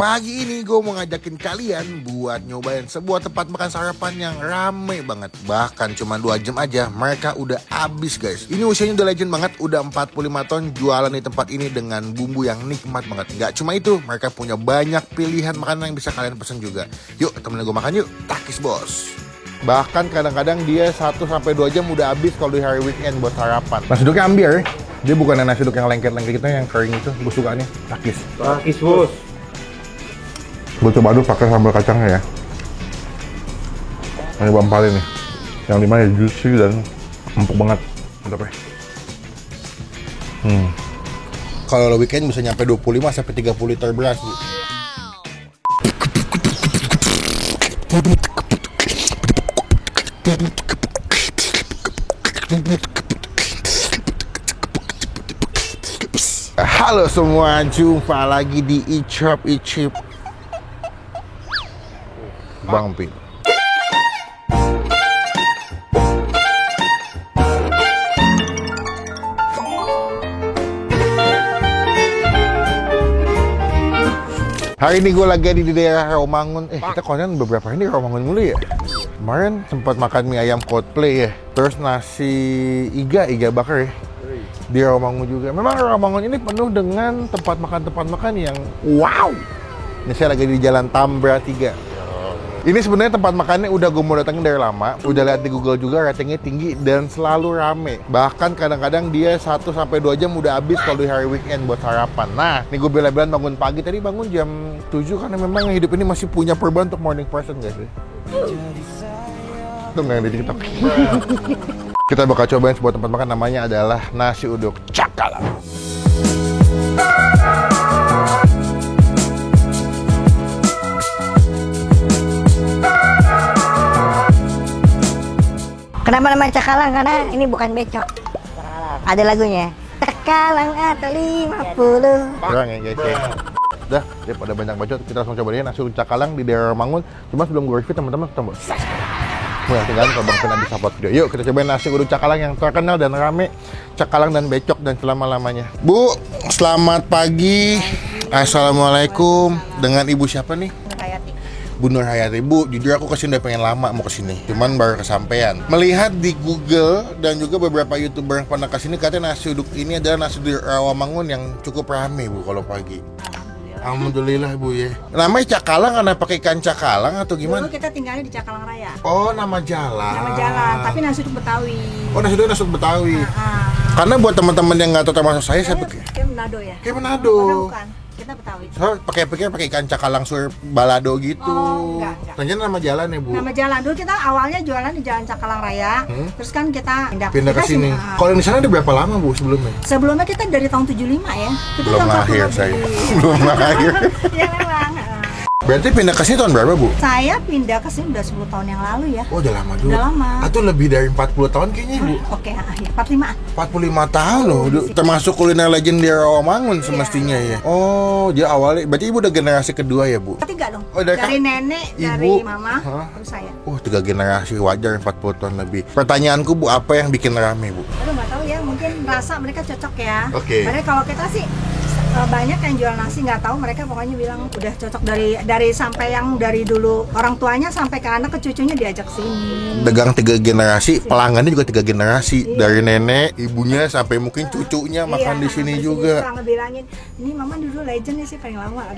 Pagi ini gue mau ngajakin kalian buat nyobain sebuah tempat makan sarapan yang rame banget. Bahkan cuma 2 jam aja mereka udah habis guys. Ini usianya udah legend banget, udah 45 tahun jualan di tempat ini dengan bumbu yang nikmat banget. Gak cuma itu, mereka punya banyak pilihan makanan yang bisa kalian pesen juga. Yuk temenin gue makan yuk, Takis Bos. Bahkan kadang-kadang dia 1-2 jam udah habis kalau di hari weekend buat sarapan. Nasi uduknya ambiar, dia bukan nasi uduk yang lengket-lengket gitu, yang kering itu. Gue suka nih, Takis Bos. Gue coba dulu pakai sambal kacangnya ya. Ini bampalin nih, yang dimana juicy dan empuk banget. Mantap ya. Kalau weekend bisa nyampe 25-30 liter beras Bu. Halo semua, jumpa lagi di Icop Bang Pin. Hari ini gue lagi di daerah Rawamangun. Kita konten beberapa ini Rawamangun mulu ya. Kemarin sempat makan mie ayam Coldplay ya. Terus nasi iga bakar ya. Di Rawamangun juga. Memang Rawamangun ini penuh dengan tempat makan yang wow. Ini saya lagi di Jalan Tambra 3. Ini sebenarnya tempat makannya udah gue mau datengin dari lama. Udah lihat di Google juga, ratingnya tinggi dan selalu rame. Bahkan kadang-kadang dia 1-2 jam udah habis kalau di hari weekend buat sarapan. Nah, ini gue bela-belaan bangun pagi. Tadi bangun jam 7 karena memang hidup ini masih punya perubahan untuk morning person guys. Itu nggak yang di TikTok. Kita bakal cobain sebuah tempat makan, namanya adalah nasi uduk Cakalang. Kenapa namanya Cakalang? Karena ini bukan becok. Ada lagunya. Cakalang atau 50. Kurang ya guys ya. Udah, daripada banyak bacot, kita langsung coba deh nasi uduk Cakalang di daerah Rawamangun. Cuma sebelum gue review teman-teman ketemu. Wah, tinggal kalau Bang Pin habis upload video. Yuk kita cobain nasi uduk Cakalang yang terkenal dan rame. Cakalang dan becok dan selama-lamanya. Bu, selamat pagi. Assalamualaikum. Dengan ibu siapa nih? Bu Nur Hayati. Bu, jujur aku kesini udah pengen lama mau kesini, cuman baru kesampaian. Melihat di Google dan juga beberapa YouTuber yang pernah kesini, katanya nasi uduk ini adalah nasi uduk Rawamangun yang cukup rame Bu kalau pagi. Alhamdulillah Bu ya. Namanya Cakalang karena pakai ikan cakalang atau gimana? Dulu kita tinggalnya di Cakalang Raya. Oh, nama jalan. Nama jalan, tapi nasi uduk Betawi. Oh, nasi uduk Betawi. Karena buat teman-teman yang nggak tahu termasuk saya pikir kayak Manado ya. Kayak Manado. Bukan. Kita Betawi. So, pikir pakai ikan cakalang sur balado gitu. Oh, enggak. Ternyata nama jalan ya Bu. Nama jalan. Dulu kita awalnya jualan di Jalan Cakalang Raya. Terus kan kita pindah ke sini. Kalau di sana udah berapa lama Bu sebelumnya? Sebelumnya kita dari tahun 75 ya. Kita belum lahir saya. Belum lahir. Ya memang. Berarti pindah ke sini tahun berapa Bu? Saya pindah ke sini udah 10 tahun yang lalu ya. Oh, udah lama juga. Udah lama. Atau lebih dari 40 tahun kayaknya Bu. Oke, ya 45. 45 tahun loh. Termasuk kuliner legend di Rawamangun semestinya ya. Oh, dia awalnya berarti Ibu udah generasi kedua ya Bu? Ketiga dong. Oh, dari nenek, Ibu, dari mama, terus saya. 3 generasi, wajar 40 tahun lebih. Pertanyaanku Bu, apa yang bikin rame Bu? Aduh, nggak tahu ya, mungkin rasa mereka cocok ya. Oke. Padahal kalau kita sih banyak yang jual nasi nggak tahu, mereka pokoknya bilang udah cocok dari sampai yang dari dulu orang tuanya sampai ke anak ke cucunya diajak sini. Dagang 3 generasi, pelanggannya juga 3 generasi. Iya. Dari nenek, ibunya sampai mungkin cucunya makan di sini juga. Orang ngebilangin, ini mama dulu legend nih sih paling lama.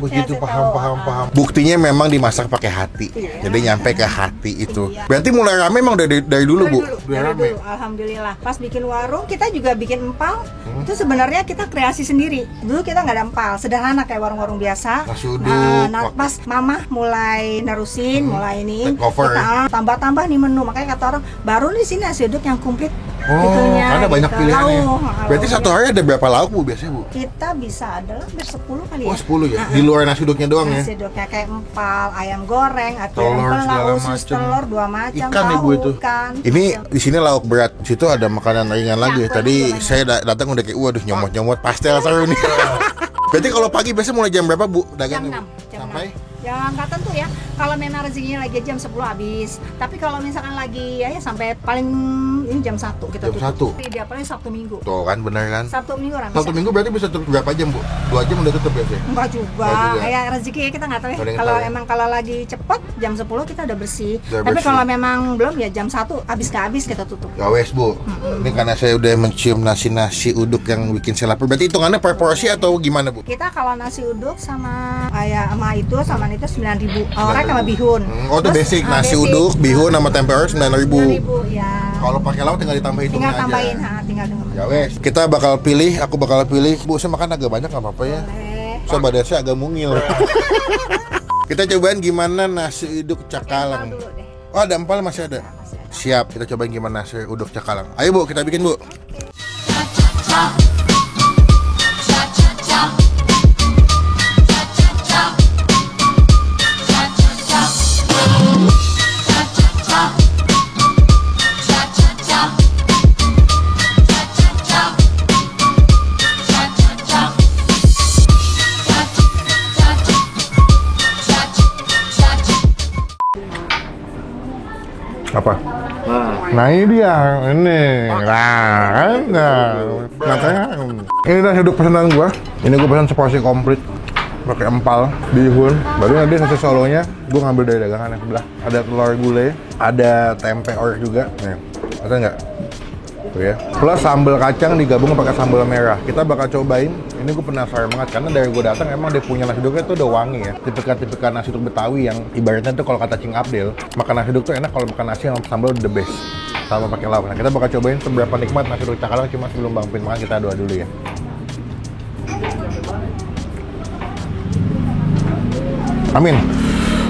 Begitu paham. Buktinya memang dimasak pakai hati. Iya. Jadi nyampe ke hati itu. Iya. Berarti mulai rame memang dari dulu Bu. Dari dulu, alhamdulillah. Pas bikin warung kita juga bikin empal. Itu sebenarnya kita kreasi sendiri. Dulu kita nggak ada empal, sederhana kayak warung-warung biasa. Nasi uduk. Nah, pas mama mulai nerusin, mulai ini, kita tambah-tambah nih menu. Makanya kata orang, baru di sini nasi uduk yang komplit. Karena banyak pilihan ya. Berarti satu hari ada berapa lauk Bu biasanya Bu? Kita bisa adalah hampir 10 kali ya. Oh 10 ya? Di luar nasi uduknya doang ya? Nasi uduknya kayak empal, ayam goreng, atau usus telur 2 macam. Ikan ya Bu itu? Ini di sini lauk berat, situ ada makanan ringan lagi. Tadi saya datang udah kayak, waduh nyomot-nyomot pastel seru nih. Berarti kalau pagi biasanya mulai jam berapa Bu dagangnya? Jam 6. Sampai? Ya nggak tentu ya. Kalau memang rezekinya lagi jam 10 habis. Tapi kalau misalkan lagi ya sampai paling ini jam 1 kita Jam tutup. 1? Dia paling Sabtu Minggu. Tuh kan, bener kan? Sabtu Minggu orang Sabtu Minggu berarti bisa tutup berapa jam, Bu? 2 jam udah tutup ya sih? Enggak juga. Enggak juga. Kayak rezeki kita nggak tahu ya. Nggak ada yang Kalau tahu ya. emang kalau lagi cepet jam 10 kita udah bersih. Udah Tapi bersih. kalau memang belum ya jam 1 habis nggak habis kita tutup. Ya wes, Bu. Ini karena saya udah mencium nasi uduk yang bikin saya lapar. Berarti hitungannya per porsi atau gimana, Bu? Kita kalau nasi uduk sama kayak sama itu 9.000 orek sama bihun. Oh, itu Terus, basic. Nasi basic. uduk, bihun sama tempe orek 9.000. 9.000 ya. Kalau pakai lauk tinggal ditambah hitungnya Tinggal tambahin, aja. tinggal dengan. Ya wes, kita bakal pilih, aku bakal pilih. Bu, saya makan agak banyak nggak apa-apa ya? Boleh. Saya badan saya agak mungil. Kita cobain gimana nasi uduk Cakalang. Dulu deh. Oh, ada empal masih ada. Siap, kita cobain gimana nasi uduk Cakalang. Ayo, Bu, kita bikin, Bu. Apa? Nah ini dia, ini. Nah, katanya ini nasi uduk pesanan gua. Ini gua pesan seporsi komplit. Pakai empal, bihun. Baru nanti nasi solonya gua ngambil dari dagangan yang sebelah. Ada telur gulai, ada tempe orek juga. Nih, ada nggak? Tuh ya. Plus sambal kacang digabung pakai sambal merah. Kita bakal cobain. Ini gue penasaran banget karena dari gue datang emang dia punya nasi uduknya tuh udah wangi ya. Tipikan nasi uduk Betawi yang ibaratnya tuh kalau kata Cing Abdel, makan nasi uduk tuh enak kalau makan nasi yang sambal the best. Sama pakai lauk. Nah, kita bakal cobain seberapa nikmat nasi uduk Cakalang. Cuma sebelum Bang Pin makan kita doa dulu ya. Amin.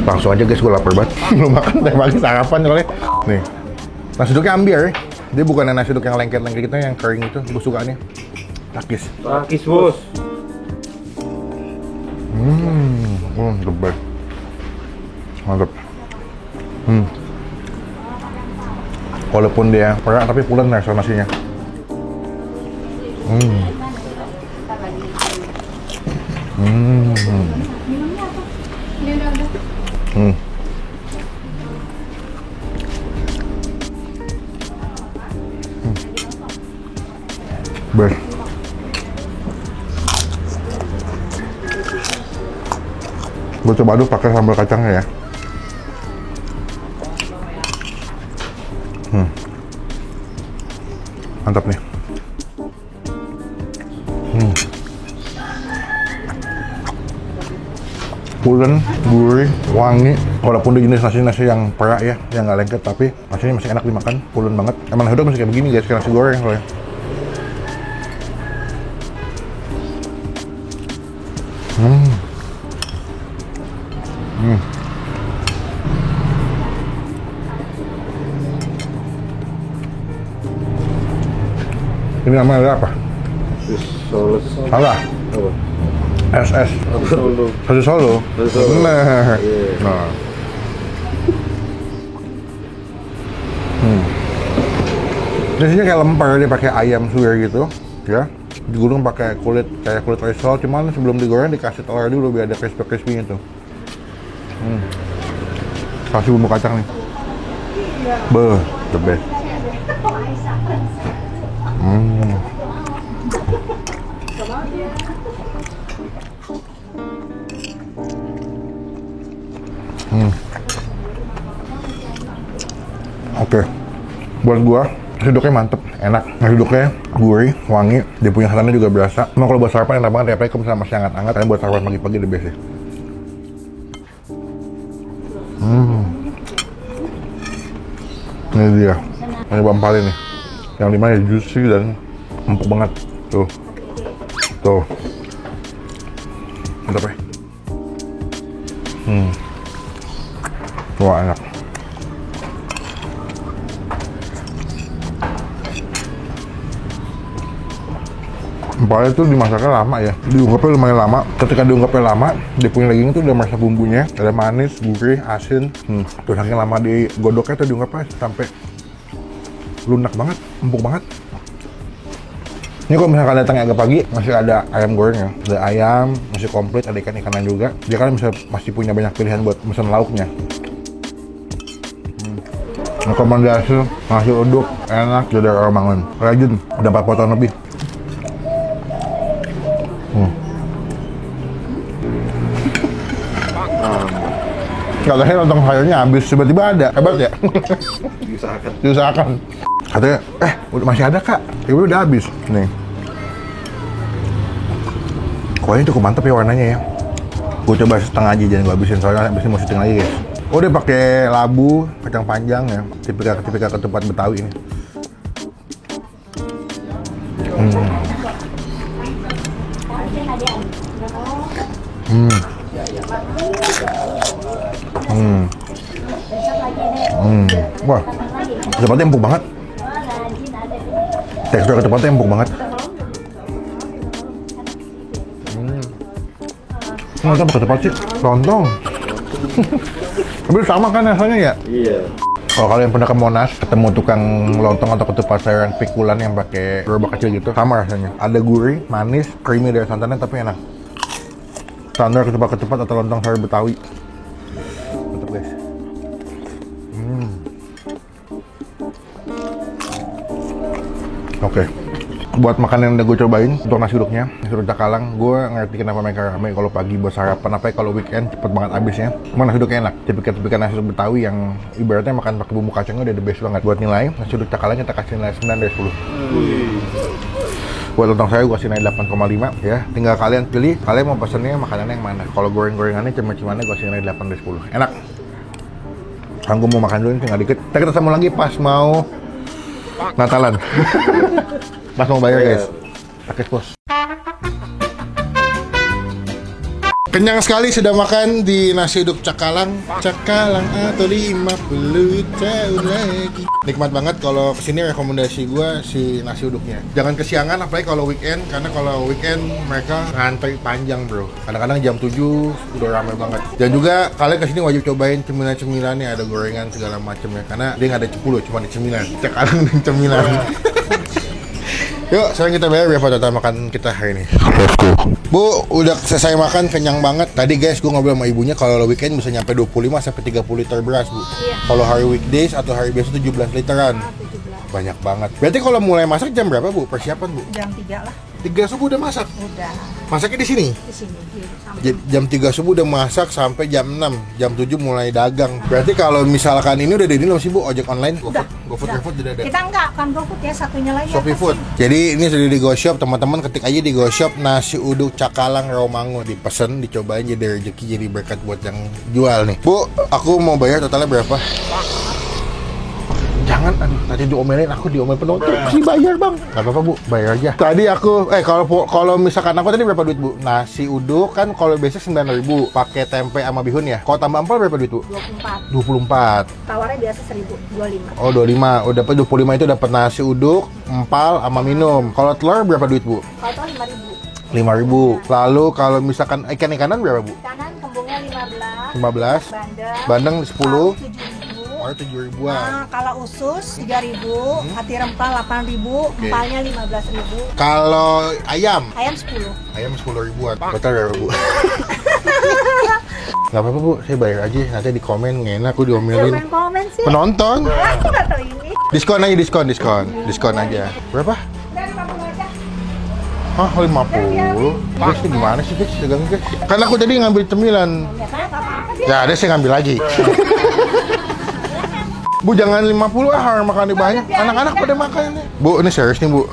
Langsung aja guys, gue lapar banget. Belum makan teh pagi sarapan soalnya. Nih, nasi uduknya ambiar ya. Dia bukan nasi uduk yang lengket-lengket gitu, yang kering itu. Gue sukanya takis. Takis, Bos. The best. Mantap. Walaupun dia perak tapi pulen rasa nasinya. Best. Gue coba aduk pakai sambal kacangnya ya. Mantap nih. Pulen, gurih, wangi. Walaupun di jenis nasi yang perak ya, yang nggak lengket, tapi nasinya masih enak dimakan, pulen banget. Emang nasi uduk masih kayak begini guys, kayak nasi goreng soalnya. Ini namanya apa? Solo. Salah. Apa? SS. Solo. Nasi Solo. Nasi Solo. Nah. Iya. Nah. Biasanya kayak lemper, dia pakai ayam suwir gitu, ya. Digulung pakai kulit kayak kulit risol, cuman sebelum digoreng dikasih telur dulu biar ada crispy-crispy gitu. Kasih bumbu kacang nih. Beuh, the best. Oke, buat gua nasi uduknya mantep, enak. Nasi uduknya gurih, wangi, dia punya santannya juga berasa. Emang kalau buat sarapan enak banget ya, apalagi kalau misalnya masih hangat-hangat. Kalian buat sarapan pagi-pagi the best sih. Ini dia, ini bampalin nih. Yang dimana juicy dan empuk banget. Tuh, tuh, mantap ya. Wah enak. Empalnya tuh dimasaknya lama ya, diungkapnya lumayan lama. Ketika diungkapnya lama, dia punya daging tuh udah merasa bumbunya, ada manis, gurih, asin. Terus saking lama digodoknya tuh diungkapnya sampai lunak banget, empuk banget. Ini kalau misalkan datang agak pagi, masih ada ayam goreng ya. Ada ayam, masih komplit, ada ikan-ikanan juga. Dia kan masih punya banyak pilihan buat pesan lauknya. Rekomendasi nasi uduk enak dari Rawamangun. Rajin, udah 4 potong lebih. Katanya lontong sayurnya habis, tiba-tiba ada. Hebat ya? Diusahakan. Katanya, masih ada kak. Tiba-tiba udah habis. Nih. Kuahnya cukup mantap ya warnanya ya. Gue coba setengah aja, jangan gue habisin soalnya habis ini mau syuting lagi guys. Oh dia pakai labu, kacang panjang ya, tipikal ketupat Betawi ini. Wah, ketupatnya empuk banget. Tekstur ketupatnya empuk banget. Apa ketupat sih? Lontong. Tapi sama kan rasanya ya? Iya. Kalau kalian pernah ke Monas, ketemu tukang lontong atau ketupat sayur yang pikulan yang pakai gerobak kecil gitu, sama rasanya. Ada gurih, manis, creamy dari santannya tapi enak. Standar ketupat atau lontong sayur Betawi. Mantap guys. Oke. Buat makanan yang udah gue cobain untuk nasi uduknya, nasi uduk Cakalang, gue ngerti kenapa mereka rame kalau pagi buat sarapan, apa kalau weekend cepet banget habisnya. Emang nasi uduknya enak, tipikal nasi uduk Betawi yang ibaratnya makan pakai bumbu kacangnya udah the best banget. Buat nilai, nasi uduk Cakalang kita kasih nilai 9 dari 10. Buat lontong saya gue kasih nilai 8,5 ya. Tinggal kalian pilih, kalian mau pesennya makanannya yang mana. Kalau goreng-gorengannya cemil-cemilannya gue kasih nilai 8 dari 10. Enak. Sekarang gue mau makan dulu, tinggal dikit. Kita ketemu lagi pas mau Natalan. Pas mau bayar guys. Pakai bos. Kenyang sekali sudah makan di nasi uduk Cakalang. Cakalang atau 50 tahun lagi. Nikmat banget kalau kesini, rekomendasi gue si nasi uduknya. Jangan kesiangan apalagi kalau weekend, karena kalau weekend mereka ngantri panjang bro. Kadang-kadang jam 7 udah ramai banget. Dan juga kalian kesini wajib cobain cemilan-cemilannya, ada gorengan segala macamnya. Karena dia nggak ada 10, cuma ada cemilan. Cakalang dan cemilan. Yuk, sekarang kita bayar berapa total makan kita hari ini. Let's go. Bu, udah selesai makan, kenyang banget. Tadi guys, gue ngobrol sama ibunya kalau weekend bisa nyampe 25-30 liter beras, Bu. Iya. Kalau hari weekdays atau hari biasa 17 literan. 17. Banyak banget. Berarti kalau mulai masak jam berapa, Bu? Persiapan, Bu? Jam 3 lah. 3 subuh udah masak? Udah. Masaknya di sini? Di sini. Jam 3 subuh udah masak sampai jam 6. Jam 7 mulai dagang. Berarti kalau misalkan ini udah ada ini loh sih Bu, ojek online? GoFood udah ada. Kita enggak, kan GoFood ya, satunya lagi. Shopee Food. Jadi ini sudah di GoShop, teman-teman ketik aja di GoShop nasi uduk Cakalang Rawamangun, dipesen, dicobain jadi rezeki, jadi berkat buat yang jual nih. Bu, aku mau bayar totalnya berapa? Jangan, tadi diomelin, aku diomelin penonton. Kasih bayar bang. Gak apa-apa Bu, bayar aja. Tadi aku, kalau misalkan aku tadi berapa duit Bu? Nasi uduk kan kalau biasa 9.000, pakai tempe sama bihun ya. Kalau tambah empal berapa duit Bu? 24. Tawarnya biasa 1.025. Oh 25, udah dapat 25 itu dapat nasi uduk, empal sama minum. Kalau telur berapa duit Bu? Kalau telur 5.000. 5.000. Lalu kalau misalkan ikan-ikanan berapa Bu? Kanan kembungnya 15. 15. Bandeng 10. 7.000. Oh 7.000-an. Nah, kalau usus 3.000, hati rempah 8.000, empalnya 15.000. Kalau ayam? Ayam 10. Ayam 10.000-an. Betul berapa Bu? Gak apa-apa Bu, saya bayar aja. Nanti di komen ngenak aku diomelin. Siapa yang komen sih? Penonton. Aku nggak tahu ini. Diskon aja. Berapa? Udah 50 aja. Hah 50? Guys, ini gimana sih guys? Dagang guys. Karena aku tadi ngambil cemilan. Ya, ada saya ngambil lagi. Bu jangan 50 harus makan banyak. Anak-anak pada makan ini. Bu, ini serius nih Bu.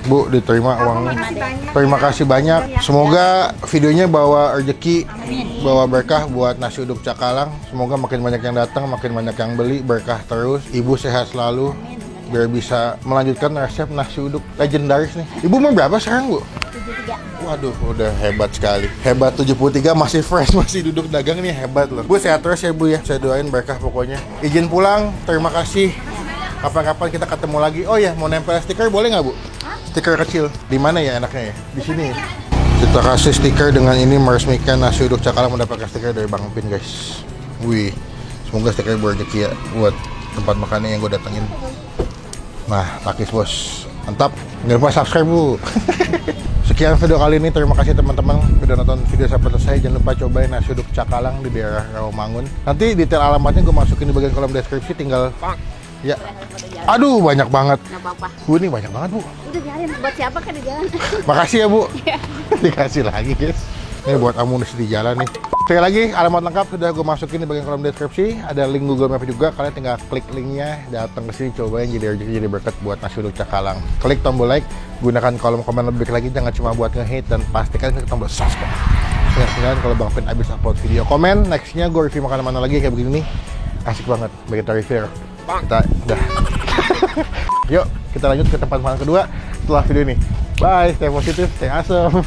Bu, diterima uangnya. Terima kasih banyak. Semoga videonya bawa rezeki, bawa berkah buat nasi uduk Cakalang. Semoga makin banyak yang datang, makin banyak yang beli, berkah terus. Ibu sehat selalu biar bisa melanjutkan resep nasi uduk legendaris nih. Ibu mau berapa sekarang Bu? 73. Waduh, udah hebat sekali. Hebat 73, masih fresh, masih duduk dagang nih, hebat loh. Bu sehat terus ya Bu ya. Saya doain berkah pokoknya. Izin pulang, terima kasih. Kapan-kapan kita ketemu lagi. Oh ya, mau nempel stiker boleh nggak Bu? Stiker kecil. Di mana ya enaknya ya? Di sini. Kita kasih stiker dengan ini meresmikan nasi uduk Cakalang mendapatkan stiker dari Bang Pin guys. Wih, semoga stiker berrezeki ya buat tempat makannya yang gue datengin. Nah, takis bos. Mantap. Jangan lupa subscribe, Bu. Sekian video kali ini. Terima kasih teman-teman sudah nonton video sampai selesai. Jangan lupa cobain nasi uduk Cakalang di daerah Rawamangun. Nanti detail alamatnya gue masukin di bagian kolom deskripsi. Tinggal ya. Aduh, banyak banget. Nggak apa-apa. Bu, ini banyak banget, Bu. Udah biarin, buat siapa kan di jalan. Makasih ya, Bu. Iya. Dikasih lagi, guys. Ini buat amunisi di jalan nih. Sekali lagi, alamat lengkap sudah gue masukin di bagian kolom deskripsi. Ada link Google Map juga. Kalian tinggal klik linknya, datang ke sini, cobain jadi rezeki, jadi berkat buat nasi uduk Cakalang. Klik tombol like, gunakan kolom komen lebih lagi, jangan cuma buat nge-hate, dan pastikan klik tombol subscribe. Ingat kalau Bang Pin abis upload video, komen. Nextnya gue review makanan mana lagi kayak begini nih. Asik banget, bagi kita review. Kita udah. Yuk, kita lanjut ke tempat makan kedua setelah video ini. Bye, stay positif, stay awesome.